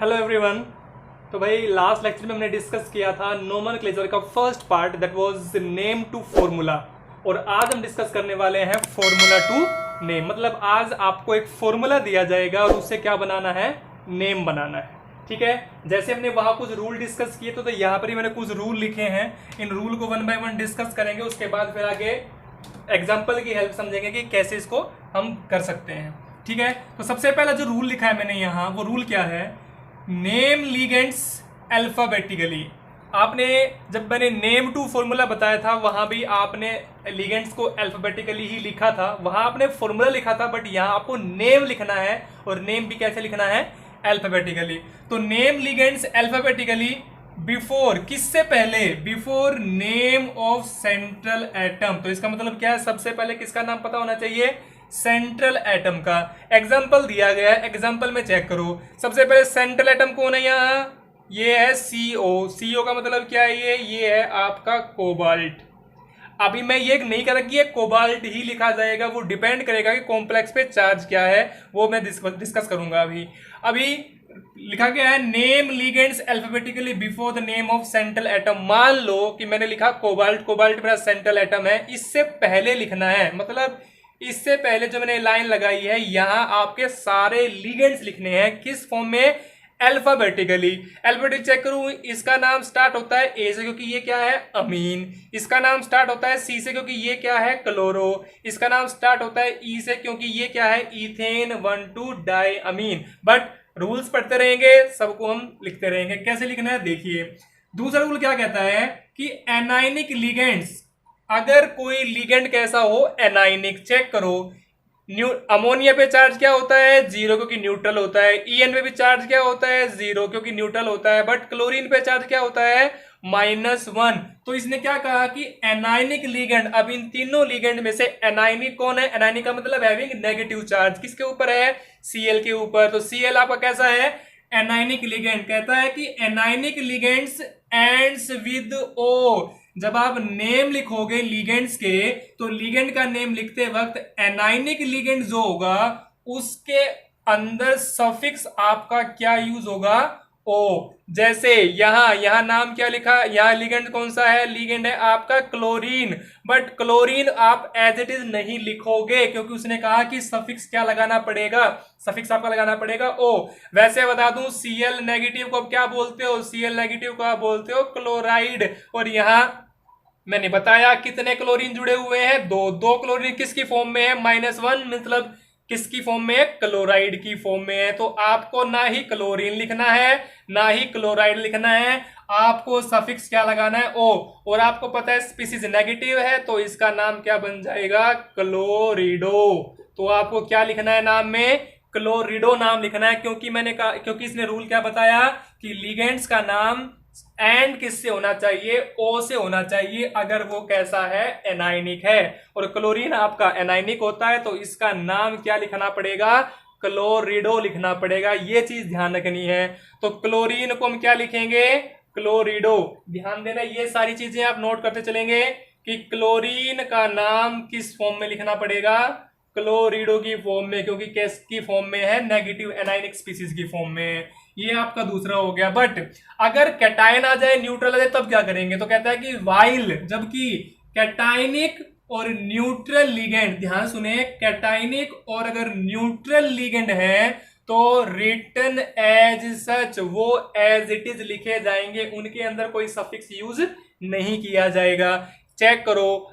Hello everyone. तो भाई last lecture में हमने डिस्कस किया था नोमेनक्लेचर का first part that was name to formula. और आज हम डिस्कस करने वाले हैं फॉर्मूला टू नेम। मतलब आज आपको एक फॉर्मूला दिया जाएगा और उससे क्या बनाना है, नेम बनाना है। ठीक है, जैसे हमने वहां कुछ रूल डिस्कस किए तो यहाँ पर ही मैंने कुछ रूल लिखे हैं। इन रूल को वन बाय वन डिस्कस करेंगे, उसके बाद फिर आगे एग्जाम्पल की हेल्प समझेंगे कि कैसे इसको हम कर सकते हैं। ठीक है, तो सबसे पहला जो रूल लिखा है मैंने यहाँ, वो रूल क्या है, नेम लिगेंड्स अल्फाबेटिकली। आपने जब मैंने नेम टू फॉर्मूला बताया था वहां भी आपने लिगेंड्स को अल्फाबेटिकली ही लिखा था, वहां आपने फॉर्मूला लिखा था, बट यहाँ आपको नेम लिखना है। और नेम भी कैसे लिखना है, अल्फाबेटिकली। तो नेम लिगेंड्स अल्फाबेटिकली बिफोर, किससे पहले, before name of central atom. तो इसका मतलब क्या है, सबसे पहले किसका नाम पता होना चाहिए, सेंट्रल एटम का। एग्जाम्पल दिया गया है, एग्जाम्पल में चेक करो। सबसे पहले सेंट्रल एटम कौन है यहाँ, ये है CO। CO का मतलब क्या है, ये है आपका कोबाल्ट। अभी मैं ये नहीं करा कि ये कोबाल्ट ही लिखा जाएगा, वो डिपेंड करेगा कि कॉम्प्लेक्स पे चार्ज क्या है, वो मैं डिस्कस करूंगा। अभी लिखा गया है name ligands alphabetically before the name of central atom. मान लो कि मैंने लिखा कोबाल्ट, कोबाल्ट मेरा सेंट्रल एटम है, इससे पहले लिखना है। मतलब इससे पहले जो मैंने लाइन लगाई है, यहां आपके सारे लिगेंड्स लिखने हैं। किस फॉर्म में, अल्फाबेटिकली। अल्फाबेटिक चेक करूं, इसका नाम स्टार्ट होता है ए से क्योंकि ये क्या है, अमीन। इसका नाम स्टार्ट होता है सी से क्योंकि ये क्या है, क्लोरो। इसका नाम स्टार्ट होता है ई से क्योंकि ये क्या है, ethane 1,2 diamine. But rules पढ़ते रहेंगे, सबको हम लिखते रहेंगे। कैसे लिखना है देखिए। दूसरा रूल क्या कहता है कि एनाइनिक लिगेंड्स, अगर कोई लिगेंड कैसा हो, एनाइनिक। चेक करो, अमोनिया पे चार्ज क्या होता है, 0 क्योंकि न्यूट्रल होता है। EN पे भी चार्ज क्या होता है, 0 क्योंकि न्यूट्रल होता है। बट क्लोरीन पे चार्ज क्या होता है, -1। तो इसने क्या कहा कि एनाइनिक लिगेंड। अब इन तीनों लिगेंड में से एनाइनिक कौन है, एनाइनिक का मतलब हैविंग नेगेटिव चार्ज। किसके ऊपर है, Cl के ऊपर। तो Cl आपका कैसा है, एनाइनिक लिगेंड। कहता है कि anionic ligands ends with O। जब आप नेम लिखोगे लिगेंड्स के, तो लिगेंड का नेम लिखते वक्त एनाइनिक लिगेंड जो होगा उसके अंदर सफिक्स आपका क्या यूज होगा, O। जैसे यहां नाम क्या लिखा, यहां लिगेंड कौन सा है, लिगेंड है आपका क्लोरीन। बट क्लोरीन आप एज इट इज नहीं लिखोगे क्योंकि उसने कहा कि सफिक्स क्या लगाना पड़ेगा, सफिक्स आपका लगाना पड़ेगा O। वैसे बता दूं, Cl नेगेटिव को आप क्या बोलते हो, Cl नेगेटिव को आप बोलते हो क्लोराइड। और यहां मैंने बताया कितने क्लोरीन जुड़े हुए हैं, दो क्लोरीन किसकी फॉर्म में है, -1। मतलब किसकी फॉर्म में है, क्लोराइड की फॉर्म में है। तो आपको ना ही क्लोरीन लिखना है ना ही क्लोराइड लिखना है, आपको सफिक्स क्या लगाना है, O। और आपको पता है स्पीसीज नेगेटिव है, तो इसका नाम क्या बन जाएगा, क्लोरिडो। तो आपको क्या लिखना है नाम में, क्लोरिडो नाम लिखना है। क्योंकि मैंने कहा, क्योंकि इसने रूल क्या बताया कि लिगेंड्स का नाम एंड किससे होना चाहिए, O से होना चाहिए, अगर वो कैसा है, एनाइनिक है। और क्लोरीन आपका एनाइनिक होता है, तो इसका नाम क्या लिखना पड़ेगा, क्लोरिडो लिखना पड़ेगा। ये चीज ध्यान रखनी है। तो क्लोरीन को हम क्या लिखेंगे, क्लोरिडो। ध्यान देना, ये सारी चीजें आप नोट करते चलेंगे कि क्लोरीन का नाम किस फॉर्म में लिखना पड़ेगा, क्लोरिडो की फॉर्म में, क्योंकि किसकी फॉर्म में है, नेगेटिव एनाइनिक स्पीसीज की फॉर्म में। ये आपका दूसरा हो गया। बट अगर कैटायन आ जाए, न्यूट्रल आ जाए, तब क्या करेंगे। तो कहता है कि वाइल, जबकि कैटाइनिक और न्यूट्रल लिगेंड, ध्यान सुने, कैटाइनिक और अगर न्यूट्रल लिगेंड है तो रिटन एज सच, वो एज इट इज लिखे जाएंगे, उनके अंदर कोई सफिक्स यूज नहीं किया जाएगा। चेक करो,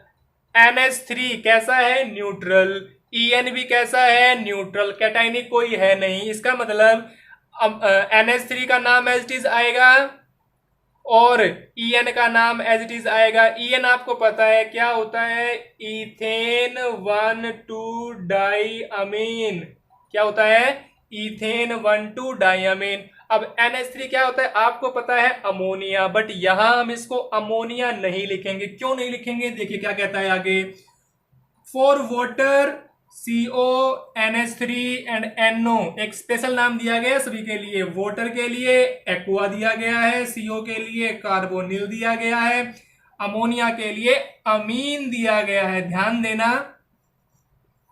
NH3 कैसा है, न्यूट्रल। EN भी कैसा है, न्यूट्रल। कैटाइनिक कोई है नहीं, इसका मतलब अब NH3 का नाम एज इट इज आएगा और EN का नाम एज इट इज आएगा। EN आपको पता है क्या होता है, इथेन 1,2 डाई अमीन। क्या होता है, इथेन 1,2 डाई अमीन। अब NH3 क्या होता है, आपको पता है, अमोनिया। बट यहां हम इसको अमोनिया नहीं लिखेंगे। क्यों नहीं लिखेंगे, देखिए क्या कहता है आगे, for water CO NH3 and NO, एक स्पेशल नाम दिया गया है सभी के लिए। वाटर के लिए एक्वा दिया गया है, CO के लिए कार्बोनिल दिया गया है, अमोनिया के लिए अमीन दिया गया है। ध्यान देना,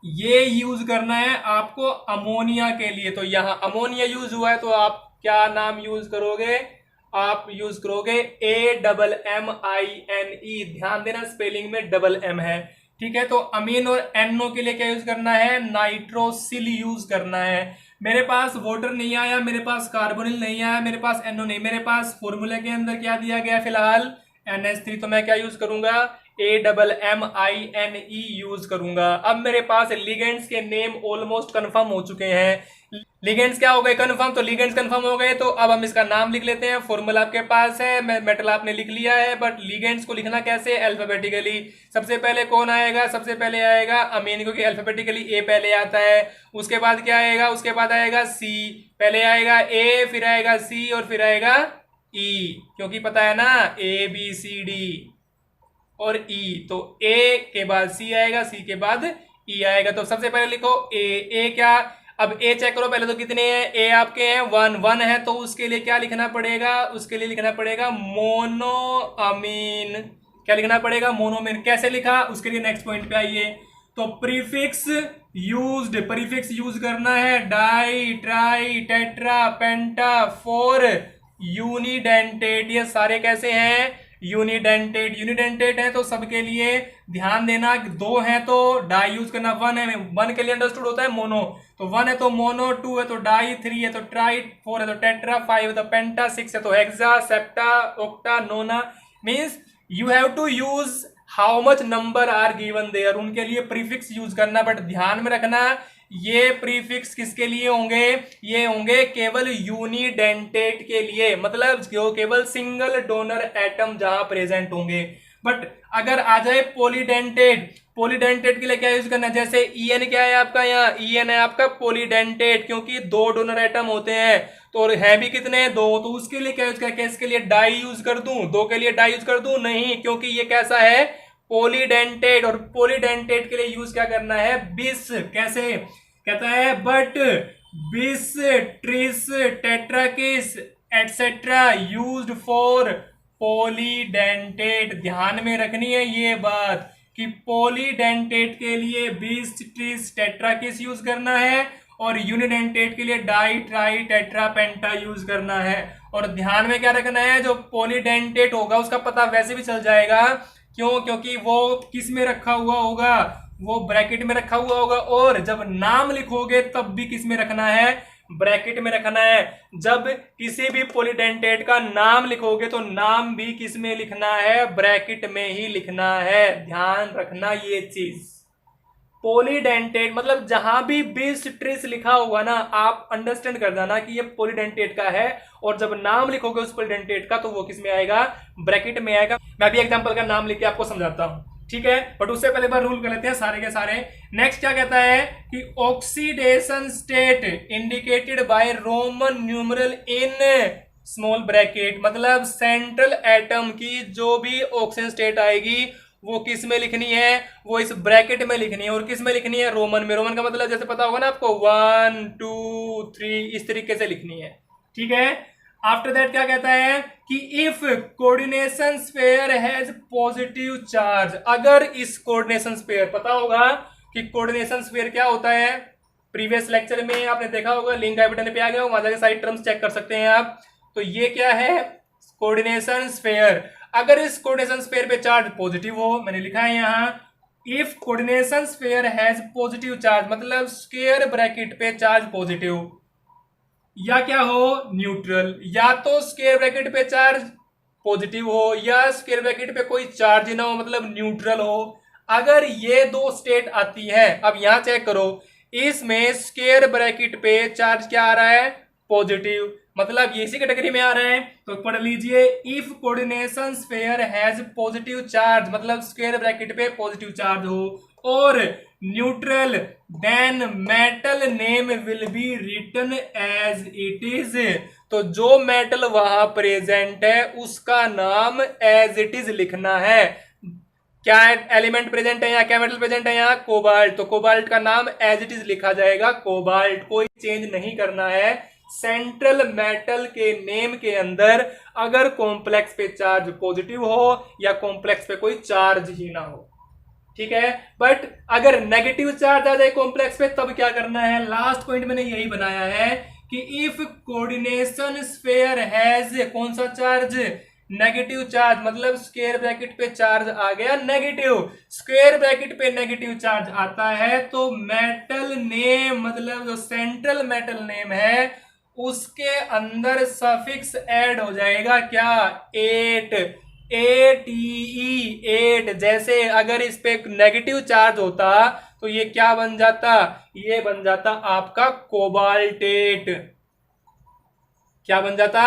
ये यूज करना है आपको अमोनिया के लिए। तो यहां अमोनिया यूज हुआ है तो आप क्या नाम यूज करोगे? आप यूज करोगे AMMINE। ध्यान देना स्पेलिंग में डबल एम है, ठीक है। तो अमीन और NO के लिए क्या यूज करना है? नाइट्रोसिल यूज करना है। मेरे पास वाटर नहीं आया, मेरे पास कार्बोनिल नहीं आया, मेरे पास NO नहीं, मेरे पास फॉर्मूला के अंदर क्या दिया गया फिलहाल? NH3। तो मैं क्या यूज करूंगा? AMMINE यूज करूंगा। अब मेरे पास लिगेंड्स के नेम ऑलमोस्ट कंफर्म हो चुके हैं। लिगेंड्स क्या हो गए? कंफर्म। तो लिगेंड्स कंफर्म हो गए, तो अब हम इसका नाम लिख लेते हैं। फॉर्मूला आपके पास है, मेटल आपने लिख लिया है, बट लिगेंड्स को लिखना कैसे? अल्फाबेटिकली। सबसे पहले कौन आएगा? सबसे पहले आएगा अमीन, क्योंकि अल्फाबेटिकली ए पहले आता है। उसके बाद क्या आएगा? उसके बाद आएगा सी। पहले आएगा ए, फिर आएगा सी, और फिर आएगा ई, क्योंकि पता है ना ABCD और ई। तो ए के बाद सी आएगा, सी के बाद ई आएगा। तो सबसे पहले लिखो ए क्या? अब ए चेक करो पहले, तो कितने हैं? ए आपके हैं 1 है, तो उसके लिए क्या लिखना पड़ेगा? उसके लिए लिखना पड़ेगा मोनोअमीन। क्या लिखना पड़ेगा? मोनोअमीन। कैसे लिखा? उसके लिए नेक्स्ट पॉइंट पे आइए। तो प्रीफिक्स यूज्ड, प्रीफिक्स यूज करना है। डाई, ट्राई, टेट्रा, पेंटा, फोर, यूनिडेंटेट। ये सारे कैसे हैं? यूनिडेंटेट। यूनिडेंटेट है तो सबके लिए ध्यान देना, दो है तो डाई यूज करना। वन है, वन के लिए अंडरस्टूड होता है मोनो। तो वन है तो मोनो, टू है तो डाई, थ्री है तो ट्राई, फोर है तो टेट्रा, फाइव है तो पेंटा, सिक्स है तो hexa, septa, octa, nona. Means you have to use how much number are given there, उनके लिए प्रीफिक्स यूज करना। बट ध्यान में रखना, ये प्रीफिक्स किसके लिए होंगे? ये होंगे केवल यूनिडेंटेट के लिए, मतलब जो केवल सिंगल डोनर एटम जहां प्रेजेंट होंगे। बट अगर आ जाए पॉलीडेंटेट, पॉलीडेंटेट के लिए क्या यूज करना है? जैसे EN क्या है आपका? यहाँ EN है आपका पॉलीडेंटेट, क्योंकि दो डोनर एटम होते हैं, तो और है भी कितने? दो। तो उसके लिए क्या यूज करके? इसके लिए डाई यूज कर दूं? दो के लिए डाई यूज कर दूं? नहीं, क्योंकि ये कैसा है? पॉलीडेंटेट। और पॉलीडेंटेट के लिए यूज क्या करना है? बिस। कैसे कहता है? But bis, tris, tetrakis etcetera used for polydentate. ध्यान में रखनी है ये बात कि पॉलीडेंटेट के लिए बिस, ट्रिस, टेट्राकिस यूज करना है, और यूनिडेंटेट के लिए डाई, ट्राई, टेट्रा, पेंटा यूज करना है। और ध्यान में क्या रखना है? जो पॉलीडेंटेट होगा उसका पता वैसे भी चल जाएगा। क्यों? क्योंकि वो किस में रखा हुआ होगा? वो ब्रैकेट में रखा हुआ होगा। और जब नाम लिखोगे तब भी किस में रखना है? ब्रैकेट में रखना है। जब किसी भी पॉलीडेंटेट का नाम लिखोगे तो नाम भी किस में लिखना है? ब्रैकेट में ही लिखना है। ध्यान रखना ये चीज। पॉलीडेंटेट मतलब जहां भी बिस, ट्रिस लिखा होगा ना, आप अंडरस्टैंड कर देना कि ये पॉलीडेंटेट का है, और जब नाम लिखोगे उस पॉलीडेंटेट का तो वो किस में आएगा? ब्रैकेट में आएगा। मैं भी एग्जांपल का नाम लिख के आपको समझाता हूं, ठीक है। बट उससे पहले बार रूल कर लेते हैं सारे के सारे। नेक्स्ट क्या कहता है कि oxidation state indicated by Roman numeral in small bracket, मतलब सेंट्रल एटम की जो भी ऑक्सीजन स्टेट आएगी वो किस में लिखनी है? वो इस ब्रैकेट में लिखनी है। और किस में लिखनी है? रोमन में। रोमन का मतलब जैसे पता होगा ना आपको, 1 2 3 इस तरीके से लिखनी है, ठीक है। आफ्टर दैट क्या कहता है कि if coordination sphere has positive charge, अगर इस कोऑर्डिनेशन स्फीयर, पता होगा कि कोऑर्डिनेशन स्फीयर क्या होता है, प्रीवियस लेक्चर में आपने देखा होगा, लिंक आई बटन पे आ गया, वहां जाके सारी टर्म्स चेक कर सकते हैं आप। तो ये क्या है? Coordination sphere. अगर इस कोऑर्डिनेशन स्फीयर पे चार्ज पॉजिटिव हो, मैंने लिखा है यहां, if coordination sphere has positive charge, मतलब स्क्वायर ब्रैकेट पे चार्ज पॉजिटिव, या क्या हो? न्यूट्रल। या तो स्क्वायर ब्रैकेट पे चार्ज पॉजिटिव हो, या स्क्वायर ब्रैकेट पे कोई चार्ज ना हो, मतलब न्यूट्रल हो। अगर ये दो स्टेट आती है, अब यहां चेक करो, इसमें स्क्वायर ब्रैकेट पे चार्ज क्या आ रहा है? पॉजिटिव, मतलब ये इसी कैटेगरी में आ रहा है। तो पढ़ लीजिए, if coordination sphere has positive charge, मतलब स्क्वायर ब्रैकेट पे पॉजिटिव चार्ज हो, और neutral, then metal name will be written as it is. तो जो मेटल वहां प्रेजेंट है उसका नाम एज इट इज लिखना है। क्या एलिमेंट प्रेजेंट है यहाँ? क्या मेटल प्रेजेंट है यहाँ? कोबाल्ट। तो कोबाल्ट का नाम एज इट इज लिखा जाएगा कोबाल्ट, कोई चेंज नहीं करना है। सेंट्रल मेटल के नेम के अंदर अगर कॉम्प्लेक्स पे चार्ज पॉजिटिव हो या कॉम्प्लेक्स पे कोई चार्ज ही ना हो, ठीक है। बट अगर नेगेटिव चार्ज आ जाए कॉम्प्लेक्स पे तब क्या करना है? लास्ट पॉइंट मैंने यही बनाया है कि इफ कोऑर्डिनेशन स्फीयर हैज कौन सा चार्ज, नेगेटिव चार्ज, मतलब स्क्वायर ब्रैकेट पे चार्ज आ गया नेगेटिव, स्क्वायर ब्रैकेट पे नेगेटिव चार्ज आता है तो मेटल नेम, मतलब जो सेंट्रल मेटल नेम है उसके अंदर सफिक्स ऐड हो जाएगा क्या, 8, ATE 8। जैसे अगर इस पे नेगेटिव चार्ज होता तो ये क्या बन जाता, ये बन जाता आपका कोबाल्टेट। क्या बन जाता,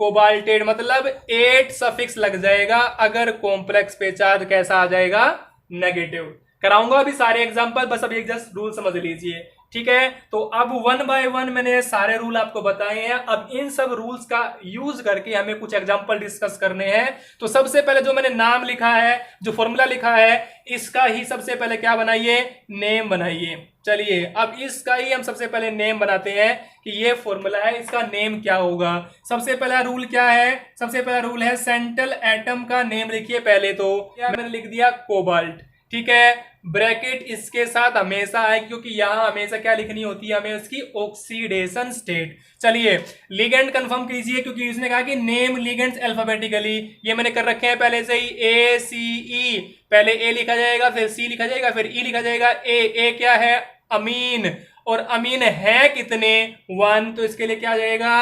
कोबाल्टेट, मतलब 8 सफिक्स लग जाएगा अगर कॉम्प्लेक्स पे चार्ज कैसा आ जाएगा, नेगेटिव। कराऊंगा अभी सारे एग्जांपल, बस अभी एक जस्ट रूल समझ लीजिए, ठीक है। तो अब 1 बाय 1 मैंने सारे रूल आपको बताए हैं। अब इन सब रूल्स का यूज करके हमें कुछ एग्जांपल डिस्कस करने हैं। तो सबसे पहले जो मैंने नाम लिखा है, जो फॉर्मूला लिखा है, इसका ही सबसे पहले क्या बनाइए, नेम बनाइए। चलिए अब इसका ही हम सबसे पहले नेम बनाते हैं कि ये फॉर्मूला है, इसका नेम क्या होगा। सबसे पहला रूल क्या है, सबसे पहला रूल है सेंट्रल एटम का नेम लिखिए पहले। तो मैंने लिख दिया कोबाल्ट, ठीक है। ब्रैकेट इसके साथ हमेशा है क्योंकि यहां हमेशा क्या लिखनी होती है, हमें उसकी ऑक्सीडेशन स्टेट। चलिए लिगेंड कंफर्म कीजिए क्योंकि उसने कहा कि नेम लिगेंड्स अल्फाबेटिकली, ये मैंने कर रखे हैं पहले से ही, ACE, पहले ए लिखा जाएगा, फिर सी लिखा जाएगा, फिर ई लिखा जाएगा। ए क्या है, अमीन, और अमीन है कितने, 1, तो इसके लिए क्या जाएगा,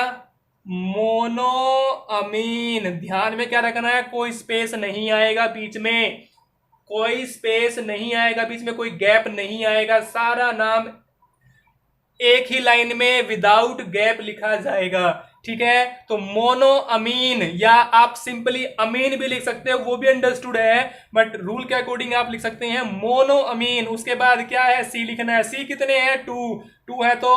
मोनो अमीन। ध्यान में क्या रखना है, कोई स्पेस नहीं आएगा बीच में, कोई स्पेस नहीं आएगा बीच में, कोई गैप नहीं आएगा, सारा नाम एक ही लाइन में विदाउट गैप लिखा जाएगा, ठीक है। तो मोनो अमीन, या आप सिंपली अमीन भी लिख सकते हो, वो भी अंडरस्टूड है, बट रूल के अकॉर्डिंग आप लिख सकते हैं मोनो अमीन। उसके बाद क्या है, सी लिखना है। सी कितने हैं, 2 है, तो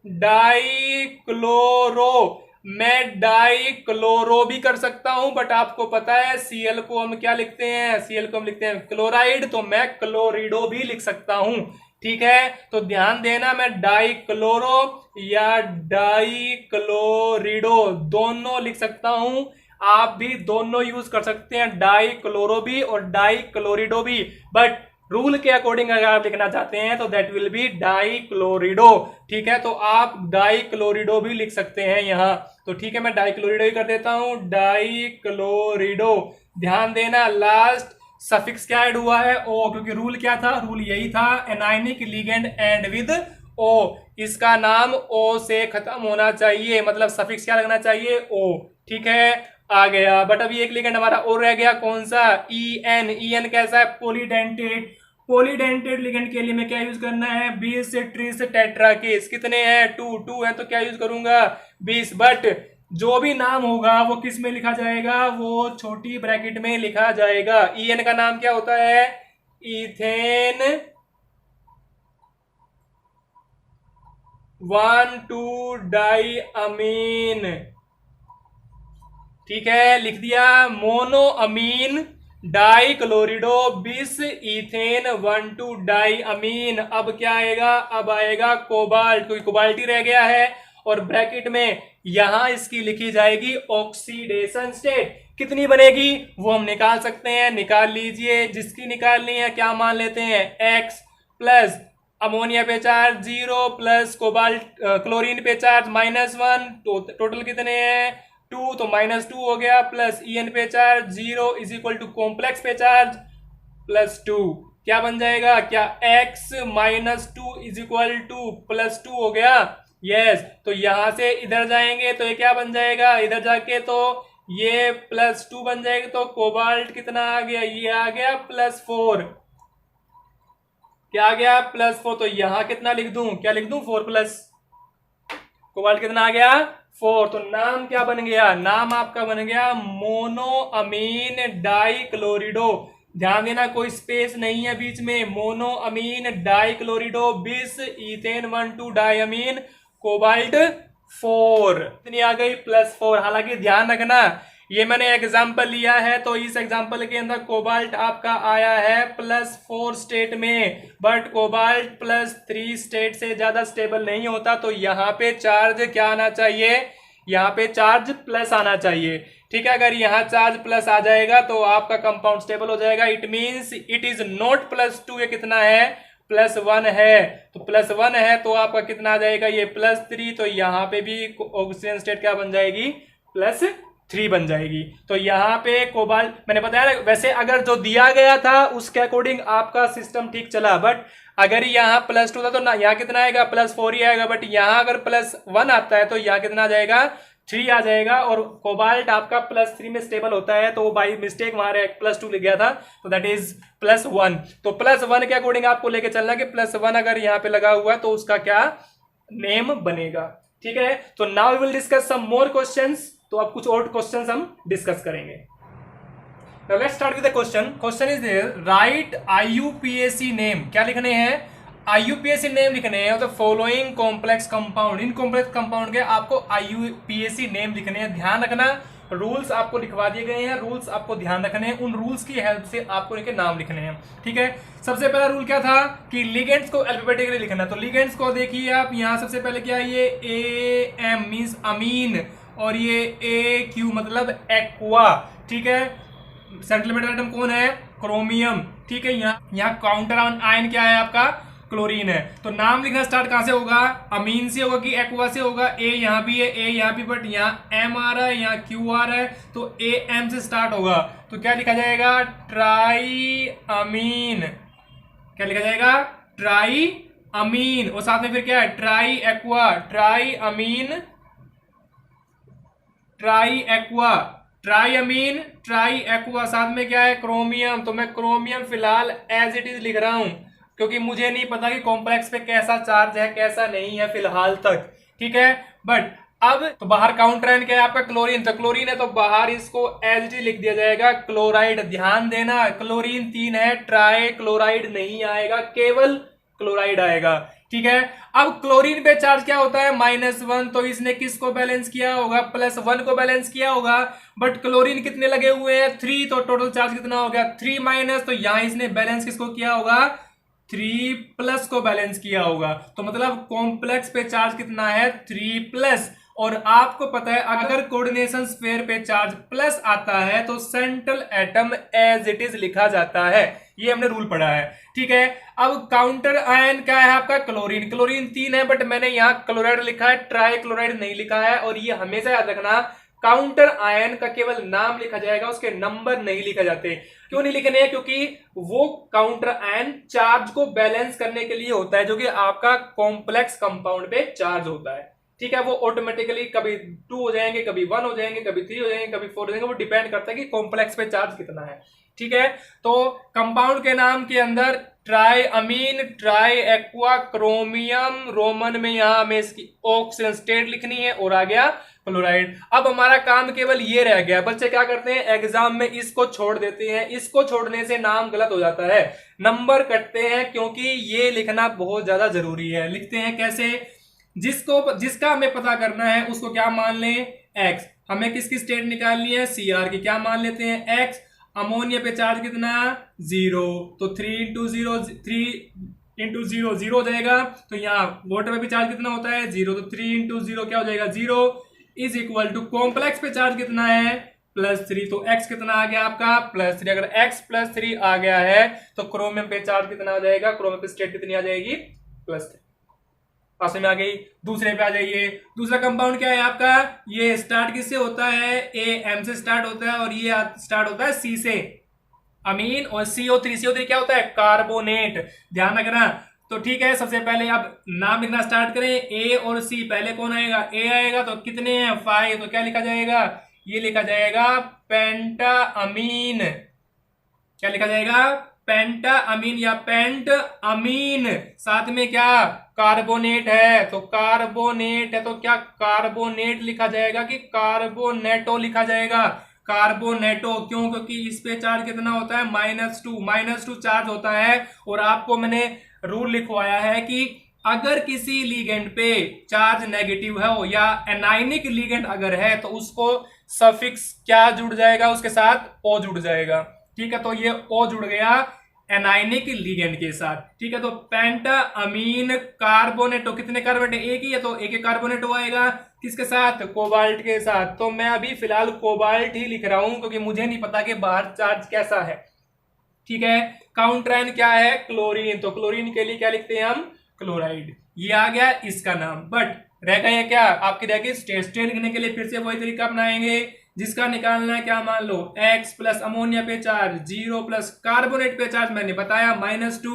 डाई क्लोरो, मैं डाई क्लोरो भी कर सकता हूं, बट आपको पता है Cl को हम क्या लिखते हैं, Cl को हम लिखते हैं क्लोराइड, तो मैं क्लोरिडो भी लिख सकता हूं, ठीक है। तो ध्यान देना, मैं डाई क्लोरो या डाई क्लोरिडो दोनों लिख सकता हूं, आप भी दोनों यूज कर सकते हैं, डाई क्लोरो भी और डाई क्लोरिडो भी, बट रूल के अकॉर्डिंग अगर आप लिखना चाहते हैं तो दैट विल बी डाई क्लोरिडो, ठीक है। तो आप डाई क्लोरिडो भी लिख सकते हैं यहां, तो ठीक है, मैं डाई क्लोरिडो ही कर देता हूं, डाई क्लोरिडो। ध्यान देना लास्ट सफिक्स क्या ऐड हुआ है, ओ, क्योंकि रूल क्या था, रूल यही था, anionic ligand and with O, इसका नाम ओ से खत्म होना चाहिए, मतलब सफिक्स क्या लगना चाहिए, ओ, ठीक है, आ गया। बट अभी एक लिगेंड हमारा और रह गया, कौन सा, EN। EN कैसा है, पॉलीडेंटेट। पॉलीडेंटेट लिगेंड के लिए मैं क्या यूज करना है, 20 ट्रिस टेट्राकेस, कितने हैं, 2 है, तो क्या यूज करूंगा, 20। बट जो भी नाम होगा वो किस में लिखा जाएगा, वो छोटी ब्रैकेट में लिखा जाएगा। EN का नाम क्या होता है, इथेन 1,2 डाई अमीन, ठीक है, लिख दिया। मोनो अमीन डाई क्लोरिडो 20 इथेन 1,2 डाई अमीन। अब क्या आएगा, अब आएगा कोबाल्ट, क्योंकि कोबाल्ट ही रह गया है, और ब्रैकेट में यहां इसकी लिखी जाएगी ऑक्सीडेशन स्टेट। कितनी बनेगी वो हम निकाल सकते हैं, निकाल लीजिए, जिसकी निकालनी है क्या मान लेते हैं, X प्लस अमोनिया पे चार्ज 0 प्लस कोबाल्ट क्लोरीन पे चार्ज -1, तो टोटल कितने हैं 2, तो -2 हो गया, प्लस EN पे charge 0 is equal to complex पे चार्ज +2, क्या बन जाएगा, क्या X -2 इज इक्वल टू +2 हो गया, यस। तो यहां से इधर जाएंगे तो ये क्या बन जाएगा, इधर जाके तो ये +2 बन जाएगा, तो कोबाल्ट कितना आ गया, ये आ गया +4, क्या आ गया +4, तो यहां कितना लिख दूं, क्या लिख दूं 4+, कोबाल्ट कितना आ गया 4। तो नाम क्या बन गया, नाम आपका बन गया मोनो अमीन डाई क्लोरिडो। ध्यान देना कोई स्पेस नहीं है बीच में, मोनो अमीन डाई क्लोरिडो 20 इथेन 1,2 डाई अमीन कोबाल्ट 4, इतनी आ गई +4। हालांकि ध्यान रखना ये मैंने एग्जाम्पल लिया है, तो इस एग्जाम्पल के अंदर कोबाल्ट आपका आया है +4 स्टेट में, बट कोबाल्ट +3 स्टेट से ज्यादा स्टेबल नहीं होता, तो यहाँ पे चार्ज क्या आना चाहिए, यहाँ पे चार्ज प्लस आना चाहिए, ठीक है। अगर यहाँ चार्ज प्लस आ जाएगा तो आपका कंपाउंड स्टेबल हो जाएगा, it means it is not +2, ये कितना है +1 है, तो +1 है तो आपका कितना आ जाएगा, ये +3, तो यहाँ पे भी ऑक्सीजन स्टेट क्या बन जाएगी, +3 बन जाएगी। तो यहाँ पे कोबाल्ट मैंने बताया ना, वैसे अगर जो दिया गया था उसके अकॉर्डिंग आपका सिस्टम ठीक चला, बट अगर यहाँ +2 था तो ना यहाँ कितना आएगा, +4 ही आएगा, बट यहाँ अगर +1 आता है तो यहाँ कितना आ जाएगा, 3 आ जाएगा। और कोबाल्ट आपका +3 में स्टेबल होता है, तो बाई मिस्टेक वहां +2 लिख गया था, तो दैट इज +1। तो +1 के अकॉर्डिंग आपको लेके चलना कि +1 अगर यहाँ पे लगा हुआ है तो उसका क्या नेम बनेगा, ठीक है। तो now we will discuss some more questions, तो अब कुछ और क्वेश्चंस हम डिस्कस करेंगे। Now let's start with the question. Question is there. Write IUPAC name. क्या लिखने हैं, IUPAC नेम लिखने हैं। तो following complex compound, in complex compound के आपको IUPAC नेम लिखने हैं। ध्यान रखना, रूल्स आपको लिखवा दिए गए हैं, रूल्स आपको ध्यान रखने हैं, उन रूल्स की हेल्प से आपको इनके नाम लिखने हैं, ठीक है। सबसे पहला रूल क्या था कि लिगेंड्स को अल्फाबेटिकली लिखना। तो लिगेंड्स को देखिए आप, यहाँ सबसे पहले क्या है, ये AM मीन्स अमीन, और ये AQ मतलब एक्वा, ठीक है। सेंट्रल मेटल आइटम कौन है, क्रोमियम, ठीक है। यहाँ काउंटर आयन क्या है आपका, क्लोरीन है। तो नाम लिखना स्टार्ट कहां से होगा, अमीन से होगा कि एक्वा से होगा। ए यहाँ भी है, ए यहाँ भी, बट यहाँ एम आ रहा है, यहाँ क्यू आ रहा है, तो AM से स्टार्ट होगा। तो क्या लिखा जाएगा, ट्राई अमीन, क्या लिखा जाएगा, ट्राई अमीन। और साथ में फिर क्या है, ट्राई एक्वा, ट्राई अमीन, ट्राई एक्वा, ट्राई अमीन, ट्राई एक्वा। साथ में क्या है, क्रोमियम। तो मैं क्रोमियम फिलहाल एज इट इज लिख रहा हूं, क्योंकि मुझे नहीं पता कि कॉम्प्लेक्स पे कैसा चार्ज है कैसा नहीं है फिलहाल तक, ठीक है। बट अब तो बाहर काउंटर आयन क्या है आपका, क्लोरीन। तो क्लोरीन है तो बाहर इसको एज इट इज लिख दिया जाएगा, क्लोराइड। ध्यान देना, क्लोरीन 3 है, ट्राई क्लोराइड नहीं आएगा, केवल क्लोराइड आएगा, ठीक है। अब क्लोरीन पे चार्ज क्या होता है, -1, तो इसने किसको बैलेंस किया होगा, +1 को बैलेंस किया होगा। बट क्लोरीन कितने लगे हुए हैं, 3, तो टोटल चार्ज कितना हो गया, 3-, तो यहां इसने बैलेंस किसको किया होगा, 3+ को बैलेंस किया होगा। तो मतलब कॉम्प्लेक्स पे चार्ज कितना है, 3+। और आपको पता है अगर कोऑर्डिनेशन स्फीयर पे चार्ज प्लस आता है तो central atom as it is लिखा जाता है, ये हमने रूल पढ़ा है, ठीक है। अब काउंटर आयन क्या है आपका, क्लोरीन। क्लोरीन 3 है, बट मैंने यहाँ क्लोराइड लिखा है, ट्राई क्लोराइड नहीं लिखा है। और ये हमेशा याद रखना, काउंटर आयन का केवल नाम लिखा जाएगा, उसके नंबर नहीं लिखे जाते। क्यों नहीं लिखने हैं, क्योंकि वो काउंटर आयन चार्ज को बैलेंस करने के लिए होता है, जो कि आपका कॉम्प्लेक्स कंपाउंड पे चार्ज होता है, ठीक है। वो ऑटोमेटिकली कभी 2 हो जाएंगे, कभी 1 हो जाएंगे, कभी 3 हो जाएंगे, कभी 4 हो जाएंगे, वो डिपेंड करता है कि कॉम्प्लेक्स पे चार्ज कितना है, ठीक है। तो कंपाउंड के नाम के अंदर ट्राई अमीन, ट्राई एक्वा, क्रोमियम, रोमन में यहां हमें इसकी ऑक्सीजन स्टेट लिखनी है, और आ गया क्लोराइड। अब हमारा काम केवल ये रह गया, बच्चे क्या करते हैं एग्जाम में इसको छोड़ देते हैं, इसको छोड़ने से नाम गलत हो जाता है, नंबर कटते हैं, क्योंकि ये लिखना बहुत ज्यादा जरूरी है। लिखते हैं कैसे, जिसका हमें पता करना है उसको क्या मान लें, X। हमें किसकी स्टेट निकालनी है, Cr की, क्या मान लेते हैं, X। अमोनिया पे चार्ज कितना, 0, तो 3 × 0 0 हो जाएगा। तो यहाँ वाटर पे भी चार्ज कितना होता है, 0, तो 3 × 0 क्या हो जाएगा, 0 इज इक्वल टू कॉम्प्लेक्स पे चार्ज कितना है, +3, तो X कितना आ गया आपका, +3। अगर X +3 आ गया है तो क्रोमियम पे चार्ज कितना आ जाएगा, क्रोमियम पे स्टेट कितनी आ जाएगी, +3। पास में आ गई। दूसरे पे आ जाइए, दूसरा कंपाउंड क्या है आपका, ये स्टार्ट किससे होता है, AM से स्टार्ट होता है, और ये स्टार्ट होता है C से, अमीन। और CO3 क्या होता है, कार्बोनेट। ध्यान रखना, तो ठीक है। सबसे पहले अब नाम लिखना स्टार्ट करें, A और C। पहले कौन आएगा, A आएगा, तो कितने हैं, 5, तो क्या लिखा जाएगा, ये लिखा जाएगा पेंटा अमीन। क्या लिखा जाएगा, पेंटा अमीन या पेंट अमीन। साथ में क्या, कार्बोनेट है, तो कार्बोनेट है, तो क्या कार्बोनेट लिखा जाएगा कि कार्बोनेटो लिखा जाएगा, कार्बोनेटो। क्यों, क्योंकि इस पे चार्ज कितना होता है, -2 चार्ज होता है। और आपको मैंने रूल लिखवाया है कि अगर किसी लीगेंड पे चार्ज नेगेटिव है हो या एनाइनिक लीगेंड अगर है तो उसको सफिक्स क्या जुड़ जाएगा, उसके साथ O जुड़ जाएगा, ठीक है। तो ये O जुड़ गया एनाइनिक लीगेंड के साथ, ठीक है। तो पेंटा अमीन कार्बोनेटो, कितने कार्बोनेट, एक ही है, तो एक कार्बोनेटो आएगा, किसके साथ, कोबाल्ट के साथ। तो मैं अभी फिलहाल कोबाल्ट ही लिख रहा हूं, क्योंकि मुझे नहीं पता कि बाहर चार्ज कैसा है, ठीक है। काउंटरैन क्या है? क्लोरीन। तो क्लोरीन के लिए क्या लिखते हैं हम? क्लोराइड। ये आ गया इसका नाम। बट रह गया क्या आपकी? रह गई स्टेट। स्टेट लिखने के लिए फिर से वही तरीका अपनाएंगे जिसका निकालना है। क्या मान लो X प्लस अमोनिया पे चार्ज 0 प्लस कार्बोनेट पे चार्ज मैंने बताया -2।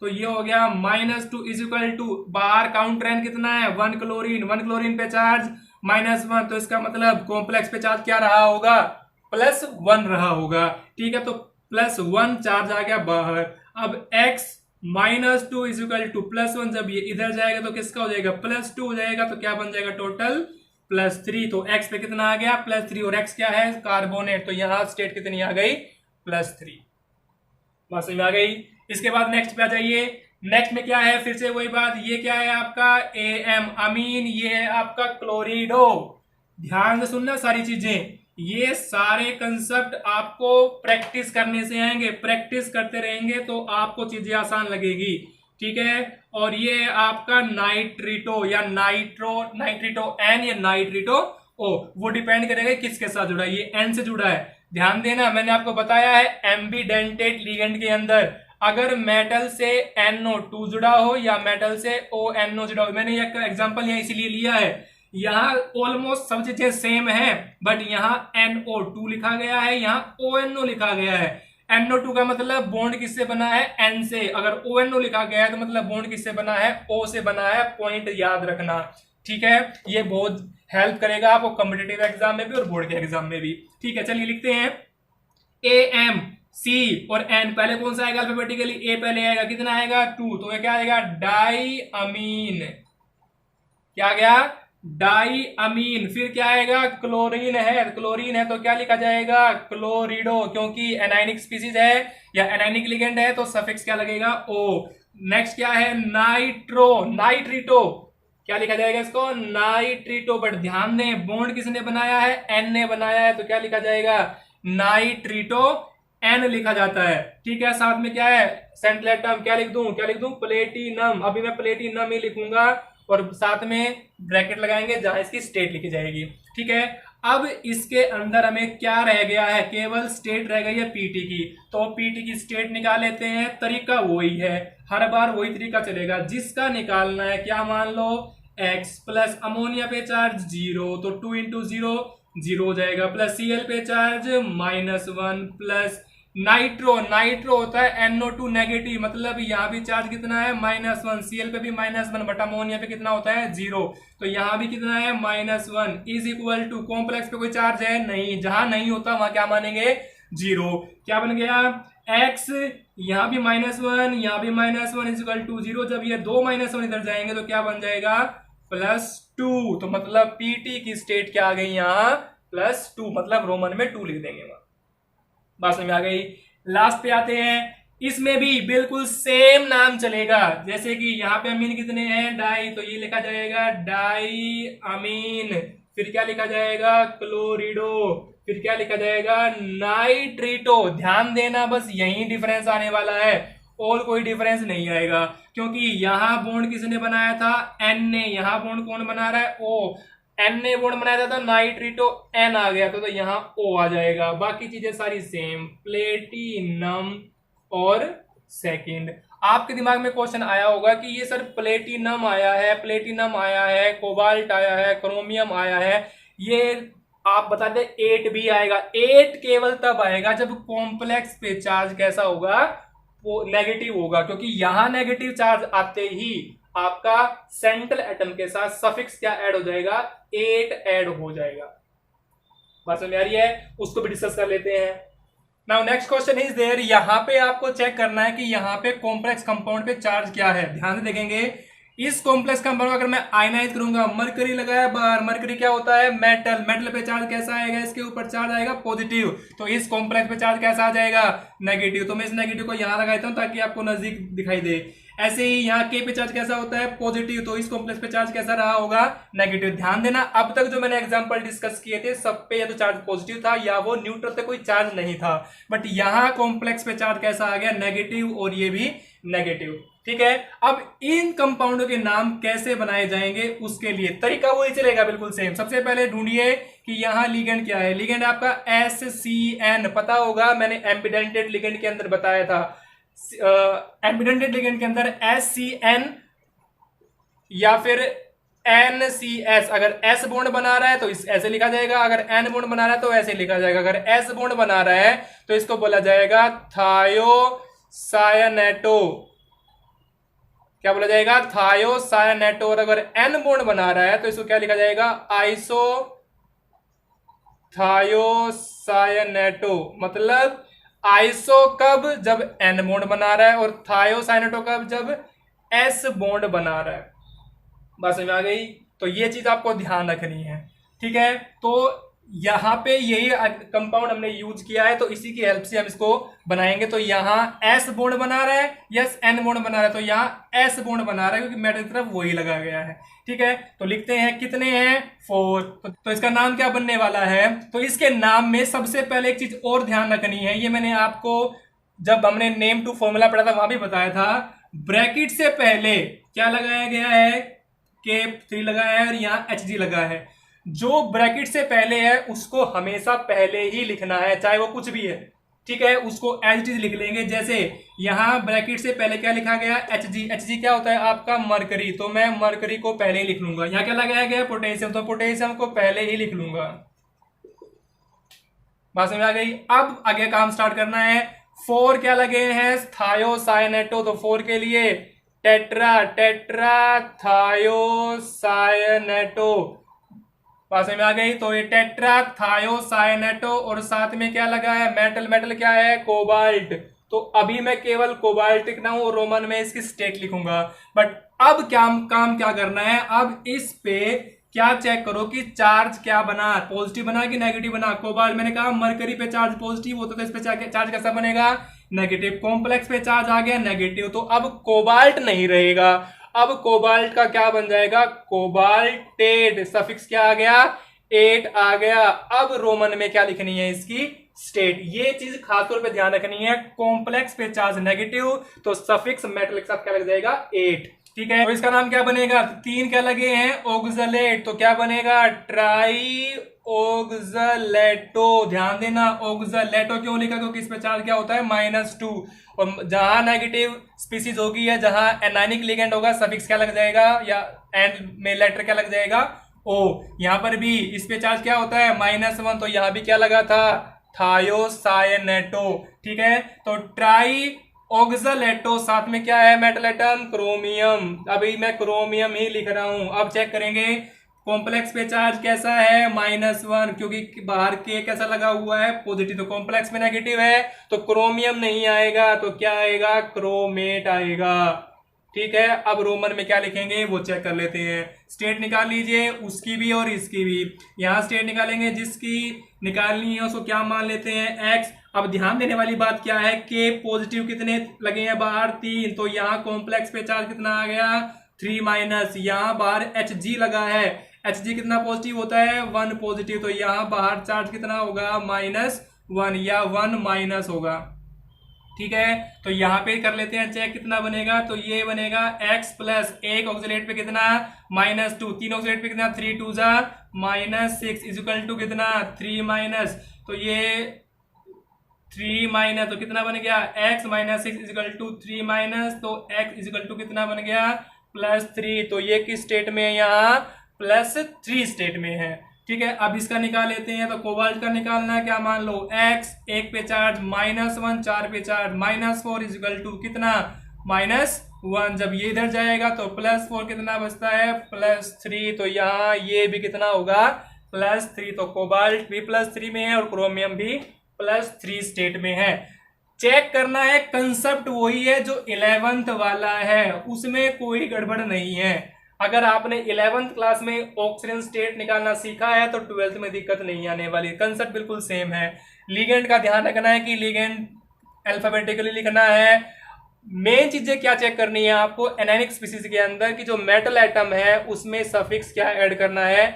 तो ये हो गया -2 इज इक्वल टू बाहर काउंटरैन कितना है? 1 क्लोरीन। 1 क्लोरीन पे चार्ज -1। तो इसका मतलब कॉम्प्लेक्स पे चार्ज क्या रहा होगा? +1 रहा होगा। ठीक है, तो +1 चार्ज आ गया बाहर। अब X -2 इज इक्वल टू +1। जब ये इधर जाएगा तो किसका हो जाएगा? +2 हो जाएगा। तो क्या बन जाएगा? टोटल +3। तो X पे कितना आ गया? +3। और X क्या है? कार्बोनेट। तो यहां स्टेट कितनी आ गई? +3। बात समझ में आ गई? इसके बाद नेक्स्ट पे आ जाइए। नेक्स्ट में क्या है? फिर से वही बात। ये क्या है आपका? AM अमीन। ये है आपका क्लोरिडो। ध्यान से सुनना सारी चीजें। ये सारे कंसेप्ट आपको प्रैक्टिस करने से आएंगे। प्रैक्टिस करते रहेंगे तो आपको चीजें आसान लगेगी। ठीक है। और ये आपका नाइट्रिटो या नाइट्रिटो N या नाइट्रिटो O, वो डिपेंड करेगा किसके साथ जुड़ा है। ये N से जुड़ा है। ध्यान देना, मैंने आपको बताया है एम्बीडेंटेट लिगेंड के अंदर अगर मेटल से NO2 जुड़ा हो या मेटल से ONO जुड़ा हो। मैंने ये एग्जांपल यहाँ इसीलिए लिया है। यहाँ ऑलमोस्ट सब चीजें सेम है, बट यहाँ NO2 लिखा गया है, यहाँ ONO लिखा गया है। NO2 का मतलब बॉन्ड किससे बना है? N से। अगर ONO लिखा गया है तो मतलब बॉन्ड किससे बना है? O से बना है। पॉइंट याद रखना। ठीक है, ये बहुत हेल्प करेगा आपको कॉम्पिटिटिव एग्जाम में भी और बोर्ड के एग्जाम में भी। ठीक है, चलिए लिखते हैं AM C और N। पहले कौन सा आएगा अल्फाबेटिकली? A पहले आएगा। कितना आएगा? 2। तो ये क्या आएगा? डाई अमीन। क्या आ गया? डाई अमीन। फिर क्या आएगा? क्लोरीन है। क्लोरीन है तो क्या लिखा जाएगा? क्लोरिडो। क्योंकि एनाइनिक स्पीसीज है या एनाइनिक लिगेंड है तो सफिक्स क्या लगेगा? O। नेक्स्ट क्या है? नाइट्रो। नाइट्रिटो। क्या लिखा जाएगा इसको? नाइट्रिटो। बट ध्यान दें बॉन्ड किसने बनाया है? N ने बनाया है। तो क्या लिखा जाएगा? नाइट्रिटो N लिखा जाता है। ठीक है, साथ में क्या है? Central atom. क्या लिख दूं? क्या लिख दूं? प्लेटिनम। अभी मैं प्लेटिनम ही लिखूंगा और साथ में ब्रैकेट लगाएंगे जहां इसकी स्टेट लिखी जाएगी। ठीक है, अब इसके अंदर हमें क्या रह गया है? केवल स्टेट रह गई है पीटी की। तो पीटी की स्टेट निकाल लेते हैं। तरीका वही है, हर बार वही तरीका चलेगा जिसका निकालना है। क्या मान लो? X प्लस अमोनिया पे चार्ज 0, तो 2 इंटू 0 0 हो जाएगा। प्लस Cl पे चार्ज -1 प्लस नाइट्रो। नाइट्रो होता है NO2 नेगेटिव, मतलब यहाँ भी चार्ज कितना है? -1। Cl पे भी -1 बट अमोनिया पे कितना होता है? 0। तो यहाँ भी कितना है? -1 इज इक्वल टू कॉम्प्लेक्स पे कोई चार्ज है नहीं, जहां नहीं होता वहां क्या मानेंगे? 0। क्या बन गया? X यहाँ भी -1, यहाँ भी -1 इज इक्वल टू 0। जब ये दो -1 इधर जाएंगे तो क्या बन जाएगा? +2। तो मतलब पीटी की स्टेट क्या आ गई यहाँ? +2। मतलब रोमन में 2 लिख देंगे वहां। बात समझ में आ गई? लास्ट पे आते हैं। इसमें भी बिल्कुल सेम नाम चलेगा। जैसे कि यहाँ पे अमीन कितने हैं? डाई। तो ये लिखा जाएगा डाई अमीन। फिर क्या लिखा जाएगा? क्लोरिडो। फिर क्या लिखा जाएगा? नाइट्रिटो। ध्यान देना, बस यही डिफरेंस आने वाला है और कोई डिफरेंस नहीं आएगा, क्योंकि यहां बॉन्ड किसने बनाया था? N ने। यहां बॉन्ड कौन बना रहा है? O। N ने बॉन्ड बनाया था तो नाइट्रिटो N आ गया तो यहाँ O आ जाएगा। बाकी चीजें सारी सेम। प्लेटिनम और सेकंड। आपके दिमाग में क्वेश्चन आया होगा कि ये सर प्लेटिनम आया है, प्लेटिनम आया है, कोबाल्ट आया है, क्रोमियम आया है, ये आप बता दें 8 भी आएगा। 8 केवल तब आएगा जब कॉम्प्लेक्स पे चार्ज कैसा होगा? वो नेगेटिव होगा, क्योंकि यहां नेगेटिव चार्ज आते ही आपका सेंट्रल एटम के साथ सफिक्स क्या ऐड हो जाएगा? 8 ऐड हो जाएगा। बात समझ में आ रही है? उसको भी डिस्कस कर लेते हैं। Now next question is there. यहां पे आपको चेक करना है कि यहां पे कॉम्प्लेक्स कंपाउंड पे चार्ज क्या है। ध्यान से देखेंगे। इस कॉम्प्लेक्स कंपाउंड अगर मैं आयनाइज करूंगा, मरकरी लगाया बाहर, मरकरी क्या होता है? मेटल। मेटल पे चार्ज कैसा आएगा? इसके ऊपर चार्ज आएगा पॉजिटिव। तो इस कॉम्प्लेक्स पे चार्ज कैसा आ जाएगा? नेगेटिव। तो मैं इस नेगेटिव को यहां लगा देता हूं ताकि आपको नजदीक दिखाई दे। ऐसे ही यहाँ के पे चार्ज कैसा होता है? पॉजिटिव। तो इस कॉम्प्लेक्स पे चार्ज कैसा रहा होगा? नेगेटिव। ध्यान देना, अब तक जो मैंने एग्जांपल डिस्कस किए थे सब पे या तो चार्ज पॉजिटिव था या वो न्यूट्रल पे कोई चार्ज नहीं था, बट यहाँ कॉम्प्लेक्स पे चार्ज कैसा आ गया? नेगेटिव। और ये भी नेगेटिव। ठीक है, अब इन कंपाउंडों के नाम कैसे बनाए जाएंगे उसके लिए तरीका वही चलेगा, बिल्कुल सेम। सबसे पहले ढूंढिए कि यहाँ लिगेंड क्या है। लिगेंड आपका SCN पता होगा, मैंने एम्बिडेंटेड लिगेंड के अंदर बताया था। एम्बिडेंटेड लिगेंड के अंदर SCN या फिर NCS। अगर S बॉन्ड बना रहा है तो इस ऐसे लिखा जाएगा, अगर N बॉन्ड बना रहा है तो ऐसे लिखा जाएगा, अगर S बॉन्ड बना रहा है तो इसको बोला जाएगा थायोसायनेटो। क्या बोला जाएगा? थायोसायनेटो। और अगर N बॉन्ड बना रहा है तो इसको क्या लिखा जाएगा? आइसो थायोसायनेटो। मतलब आइसो कब? जब N बॉन्ड बना रहा है, और थायोसायनेटो कब? जब S बॉन्ड बना रहा है। बात समझ में आ गई? तो ये चीज आपको ध्यान रखनी है। ठीक है, तो यहां पे यही कंपाउंड हमने यूज किया है, तो इसी की हेल्प से हम इसको बनाएंगे। तो यहाँ S बॉन्ड बना रहा है, यस N बॉन्ड बना रहा है, तो यहाँ S बॉन्ड बना रहा है क्योंकि मेटल की तरफ वही लगा गया है। ठीक है, तो लिखते हैं कितने हैं? 4। तो इसका नाम क्या बनने वाला है? तो इसके नाम में सबसे पहले एक चीज और ध्यान रखनी है, ये मैंने आपको जब हमने नेम टू फॉर्मूला पढ़ा था वहां भी बताया था। ब्रैकेट से पहले क्या लगाया गया है? K3 लगाया है और यहाँ Hg लगा है। जो ब्रैकेट से पहले है उसको हमेशा पहले ही लिखना है, चाहे वो कुछ भी है। ठीक है, उसको एज इट इज लिख लेंगे। जैसे यहाँ ब्रैकेट से पहले क्या लिखा गया? Hg। Hg क्या होता है? आपका मरकरी, तो मैं मरकरी को पहले ही लिख लूंगा। यहाँ क्या लगाया गया? पोटेशियम, तो पोटेशियम को पहले ही लिख लूंगा। बात समझ आ गई? अब आगे काम स्टार्ट करना है। 4 क्या लगे हैं? थायोसायनेटो। तो 4 के लिए टेट्रा थायोसायनेटो। पास में आ गई? तो ये टेट्रा थायोसायनेटो, और साथ में क्या लगा है? मेटल। मेटल क्या है? कोबाल्ट। तो अभी मैं केवल कोबाल्ट लिखना हूं, रोमन में इसकी स्टेट लिखूंगा। बट अब क्या काम क्या करना है? अब इस पे क्या चेक करो कि चार्ज क्या बना, पॉजिटिव बना कि नेगेटिव बना। कोबाल्ट मैंने कहा मरकरी पे चार्ज पॉजिटिव होता है, तो इस पे चार्ज कैसा बनेगा? नेगेटिव। कॉम्प्लेक्स पे चार्ज आ गया नेगेटिव, तो अब कोबाल्ट नहीं रहेगा। अब कोबाल्ट का क्या बन जाएगा? कोबाल्टेड। सफिक्स क्या आ गया? 8 आ गया। अब रोमन में क्या लिखनी है? इसकी स्टेट। ये चीज खासतौर पे ध्यान रखनी है। कॉम्प्लेक्स पे चार्ज नेगेटिव, तो सफिक्स मेटल के साथ क्या लग जाएगा? 8। ठीक है, तो इसका नाम क्या बनेगा? 3 क्या लगे हैं? ऑक्सलेट, तो क्या बनेगा? ट्राई ऑक्सलेटो। ध्यान देना, ऑक्सलेटो क्यों लिखा? क्योंकि इस पे चार्ज क्या होता है? -2। और जहां नेगेटिव स्पीसीज होगी या जहां एनायनिक लिगेंड होगा, सफिक्स क्या लग जाएगा? या एंड में लेटर क्या लग जाएगा? ओ। यहां पर भी इस पे चार्ज क्या होता है? -1, तो यहां भी क्या लगा था? थायोसायनेटो। ठीक है, तो ट्राई ऑक्सलेटो। साथ में क्या है? Metal atom chromium. अभी मैं क्रोमियम ही लिख रहा हूं। अब चेक करेंगे कॉम्प्लेक्स पे चार्ज कैसा है? -1, क्योंकि बाहर के कैसा लगा हुआ है? पॉजिटिव। तो कॉम्प्लेक्स में नेगेटिव है, तो क्रोमियम नहीं आएगा, तो क्या आएगा? क्रोमेट आएगा। ठीक है, अब रोमन में क्या लिखेंगे वो चेक कर लेते हैं। स्टेट निकाल लीजिए, उसकी भी और इसकी भी। यहां स्टेट निकालेंगे, जिसकी निकालनी है उसको क्या मान लेते हैं? X। अब ध्यान देने वाली बात क्या है? K पॉजिटिव कितने लगे हैं बाहर? 3। तो यहाँ कॉम्प्लेक्स पे चार्ज कितना आ गया? 3-। यहाँ बाहर Hg लगा है, Hg कितना पॉजिटिव होता है? 1 पॉजिटिव। तो यहाँ बाहर चार्ज कितना होगा? -1 या 1- होगा। ठीक है, तो यहाँ पे कर लेते हैं चेक कितना बनेगा। तो ये बनेगा x प्लस 1 ऑक्सीलेट पे कितना? -2। 3 ऑक्सीलेट पे कितना? 3 2 जा -6 इक्वल टू कितना? 3-। तो ये 3- तो कितना बन गया? x -6 equal to 3-। तो x इक्वल टू कितना बन गया? +3। तो ये किस स्टेट में है? यहाँ +3 स्टेट में है। ठीक है, अब इसका निकाल लेते हैं। तो कोबाल्ट का निकालना है, क्या मान लो? x 1 पे चार्ज -1, 4 पे चार्ज -4 इक्वल टू कितना? -1। जब ये इधर जाएगा तो +4 कितना बचता है? +3। तो यहाँ ये भी कितना होगा? +3। तो कोबाल्ट भी +3 में है और क्रोमियम भी +3 स्टेट में है। चेक करना है, कंसेप्ट वही है जो 11th वाला है, उसमें कोई गड़बड़ नहीं है। अगर आपने 11th क्लास में ऑक्सीजन स्टेट निकालना सीखा है तो 12th में दिक्कत नहीं आने वाली। कंसेप्ट बिल्कुल सेम है। लिगेंड का ध्यान रखना है कि लिगेंड अल्फाबेटिकली लिखना है। मेन चीजें क्या चेक करनी है आपको? एनायनिक स्पीसीज के अंदर की जो मेटल एटम है उसमें सफिक्स क्या ऐड करना है?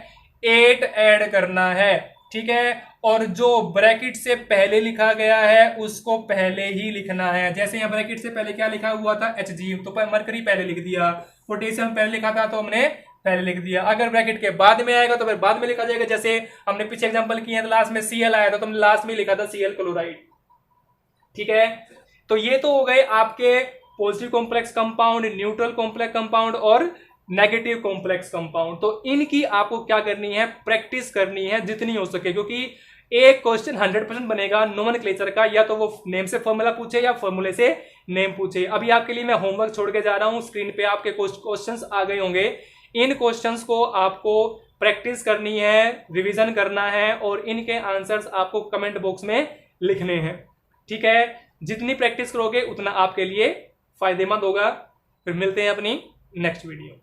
8 ऐड करना है। ठीक है। और जो ब्रैकेट से पहले लिखा गया है उसको पहले ही लिखना है। जैसे यहाँ ब्रैकेट से पहले क्या लिखा हुआ था, Hg, तो मरकरी पहले लिख दिया। पोटेशियम पहले लिखा था तो हमने पहले लिख दिया। अगर ब्रैकेट के बाद में आएगा तो फिर बाद में लिखा जाएगा। जैसे हमने पीछे एग्जांपल किए हैं, तो लास्ट में Cl आया था तो हमने लास्ट में लिखा था Cl क्लोराइड। ठीक है, तो ये तो हो गए आपके positive complex compound, neutral complex compound और नेगेटिव कॉम्प्लेक्स कंपाउंड। तो इनकी आपको क्या करनी है, प्रैक्टिस करनी है जितनी हो सके, क्योंकि एक क्वेश्चन 100% बनेगा नोमेनक्लेचर का, या तो वो नेम से फॉर्मूला पूछे या फॉर्मूले से नेम पूछे। अभी आपके लिए मैं होमवर्क छोड़ के जा रहा हूं, स्क्रीन पे आपके क्वेश्चंस आ गए होंगे। इन क्वेश्चंस को आपको प्रैक्टिस करनी है, रिवीजन करना है और इनके आंसर्स आपको कमेंट बॉक्स में लिखने हैं। ठीक है, जितनी प्रैक्टिस करोगे उतना आपके लिए फायदेमंद होगा। फिर मिलते हैं अपनी नेक्स्ट वीडियो।